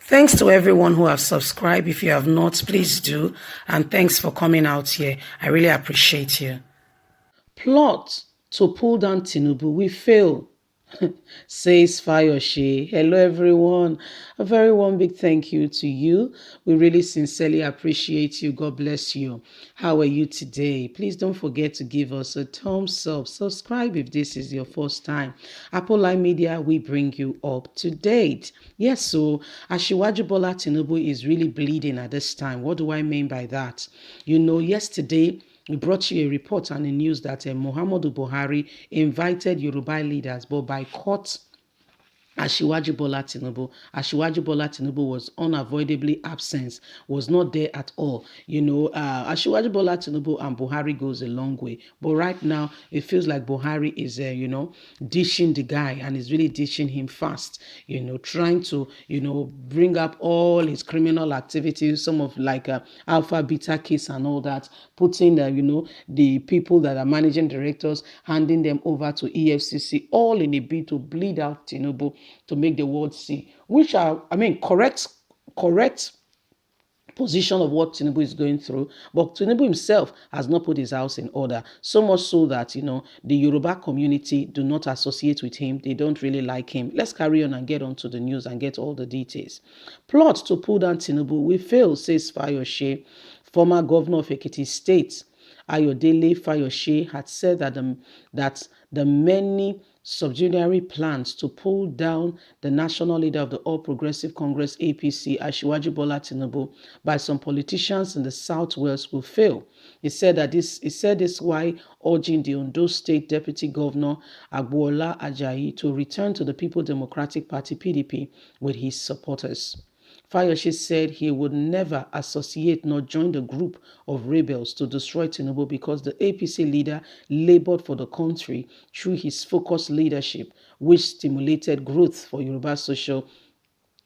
Thanks to everyone who have subscribed. If you have not, please do. And thanks for coming out here. I really appreciate you. Plot to pull down Tinubu, we fail, says Fayose. Hello, everyone. A very warm big thank you to you. We really sincerely appreciate you. God bless you. How are you today? Please don't forget to give us a thumbs up. Subscribe if this is your first time. Apple Live Media, we bring you up to date. Yes, so Asiwaju Bola Tinubu is really bleeding at this time. What do I mean by that? Yesterday, we brought you a report and a news that Muhammadu Buhari invited Yoruba leaders, but by court Asiwaju Bola Tinubu. Asiwaju Bola Tinubu was unavoidably absent, was not there at all. Asiwaju Bola Tinubu and Buhari goes a long way. But right now, it feels like Buhari is, dishing the guy and is really dishing him fast, trying to, bring up all his criminal activities, some of like Alpha Beta case and all that, putting, the people that are managing directors, handing them over to EFCC, all in a bid to bleed out Tinubu to make the world see, which are, correct position of what Tinubu is going through. But Tinubu himself has not put his house in order. So much so that, the Yoruba community do not associate with him. They don't really like him. Let's carry on and get on to the news and get all the details. Plot to pull down Tinubu, we fail, says Fayose, former governor of Ekiti State. Ayodele Fayose had said that the many subsidiary plans to pull down the national leader of the All Progressive Congress APC, Asiwaju Bola Tinubu, by some politicians in the Southwest will fail. He said this while urging the Ondo State Deputy Governor Agboola Ajayi to return to the People Democratic Party (PDP) with his supporters. Fayose said he would never associate nor join the group of rebels to destroy Tinubu because the APC leader labored for the country through his focused leadership, which stimulated growth for Yoruba social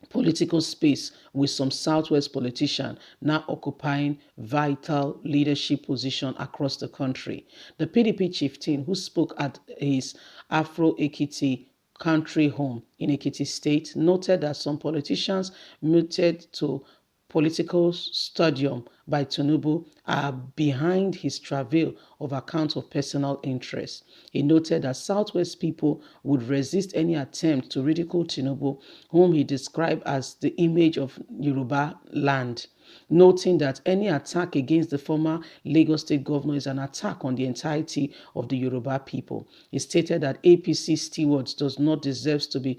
political space, with some Southwest politicians now occupying vital leadership positions across the country. The PDP chieftain, who spoke at his Afro-Ekiti country home in Ekiti State, noted that some politicians muted to political stadium by Tinubu are behind his travail of account of personal interest. He noted that Southwest people would resist any attempt to ridicule Tinubu, whom he described as the image of Yoruba land, noting that any attack against the former Lagos State governor is an attack on the entirety of the Yoruba people. He stated that APC stewards does not deserve to be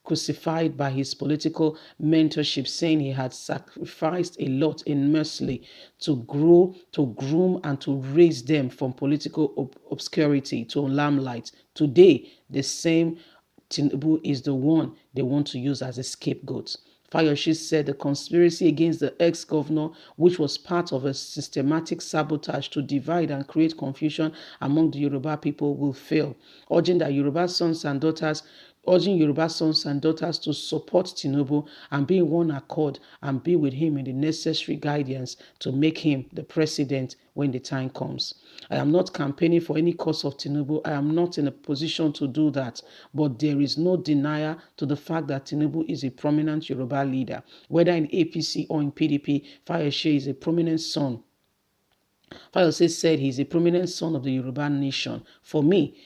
crucified by his political mentorship, saying he had sacrificed a lot in mercy to grow, to groom, and to raise them from political obscurity to limelight. Today, the same Tinubu is the one they want to use as a scapegoat. Fayose said the conspiracy against the ex-governor, which was part of a systematic sabotage to divide and create confusion among the Yoruba people, will fail, urging Yoruba sons and daughters to support Tinubu and be in one accord and be with him in the necessary guidance to make him the president when the time comes. I am not campaigning for any cause of Tinubu. I am not in a position to do that. But there is no denial to the fact that Tinubu is a prominent Yoruba leader. Whether in APC or in PDP, Fayose is a prominent son. Fayose said he's a prominent son of the Yoruba nation. For me,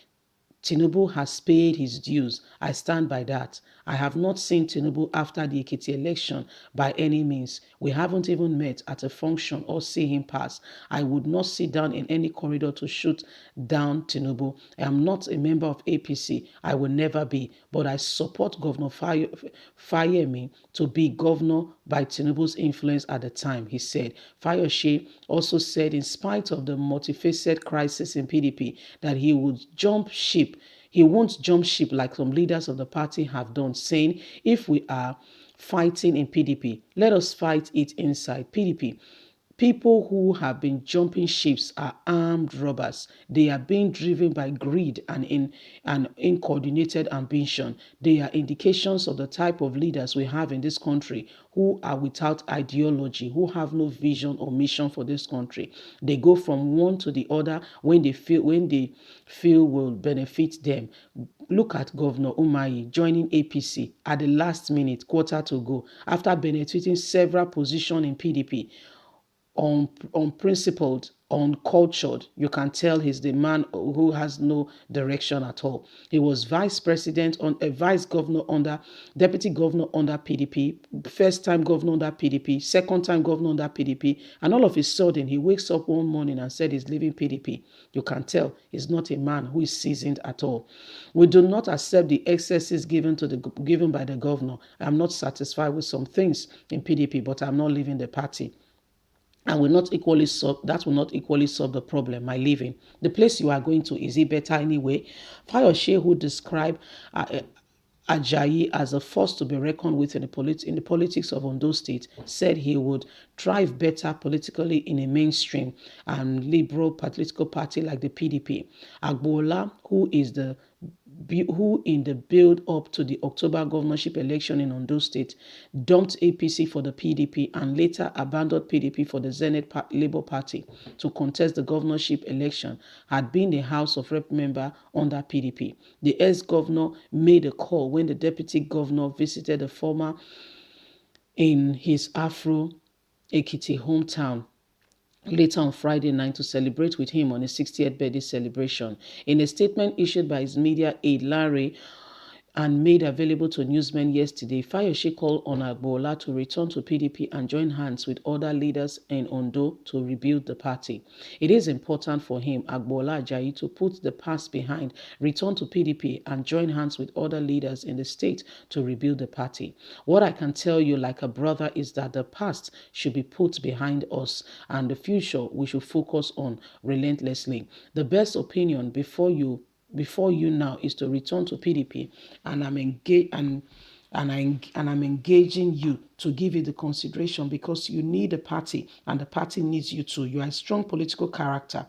Tinubu has paid his dues. I stand by that. I have not seen Tinubu after the Ekiti election by any means. We haven't even met at a function or see him pass. I would not sit down in any corridor to shoot down Tinubu. I am not a member of APC. I will never be. But I support Governor Fayemi to be governor by Tinubu's influence at the time, he said. Fayose also said in spite of the multifaceted crisis in PDP that he would jump ship. He won't jump ship like some leaders of the party have done, saying, if we are fighting in PDP, let us fight it inside PDP. People who have been jumping ships are armed robbers. They are being driven by greed and uncoordinated ambition. They are indications of the type of leaders we have in this country who are without ideology, who have no vision or mission for this country. They go from one to the other when they feel will benefit them. Look at Governor Umahi joining APC at the last minute, quarter to go, after benefiting several positions in PDP. Unprincipled, uncultured. You can tell he's the man who has no direction at all. He was vice president on a vice governor under deputy governor under PDP, first time governor under PDP, second time governor under PDP, and all of a sudden he wakes up one morning and said he's leaving PDP. You can tell he's not a man who is seasoned at all. We do not accept the excesses given by the governor. I'm not satisfied with some things in PDP, but I'm not leaving the party. And that will not equally solve the problem, my living. The place you are going to, is it better anyway? Fayose, who described Ajayi as a force to be reckoned with in the politics of Ondo State, said he would thrive better politically in a mainstream and liberal political party like the PDP. Agboola, who in the build-up to the October governorship election in Ondo State, dumped APC for the PDP and later abandoned PDP for the Zenith Labour Party to contest the governorship election, had been a House of Rep member under PDP. The ex-governor made a call when the deputy governor visited the former in his Afro Ekiti hometown later on Friday night to celebrate with him on his 60th birthday celebration. In a statement issued by his media aide Larry and made available to newsmen yesterday, Fayose called on Agboola to return to PDP and join hands with other leaders in Ondo to rebuild the party. It is important for him, Agboola Ajayi, to put the past behind, return to PDP and join hands with other leaders in the state to rebuild the party. What I can tell you like a brother is that the past should be put behind us and the future we should focus on relentlessly. The best opinion before you now is to return to PDP, and I'm engaging you to give it the consideration because you need a party and the party needs you too. You are a strong political character,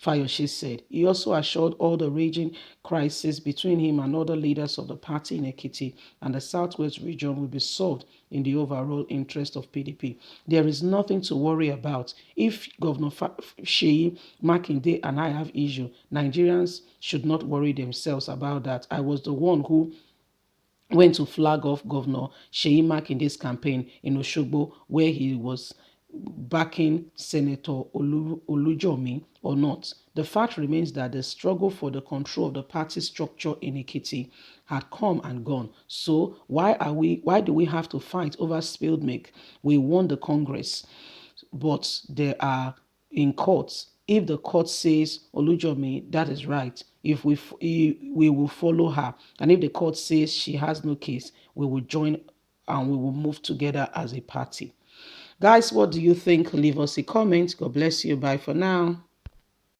Fayose said. He also assured all the raging crisis between him and other leaders of the party in Ekiti and the Southwest region will be solved in the overall interest of PDP. There is nothing to worry about. If Governor Sheyi Makinde and I have issue, Nigerians should not worry themselves about that. I was the one who went to flag off Governor Sheyi Makinde's campaign in Oshogbo, where he was backing Senator Olujomi or not. The fact remains that the struggle for the control of the party structure in Ekiti had come and gone. So why do we have to fight over spilled milk? We won the Congress, but they are in courts. If the court says Olujomi, that is right. If we will follow her, and if the court says she has no case, we will join and we will move together as a party. Guys, what do you think? Leave us a comment. God bless you. Bye for now.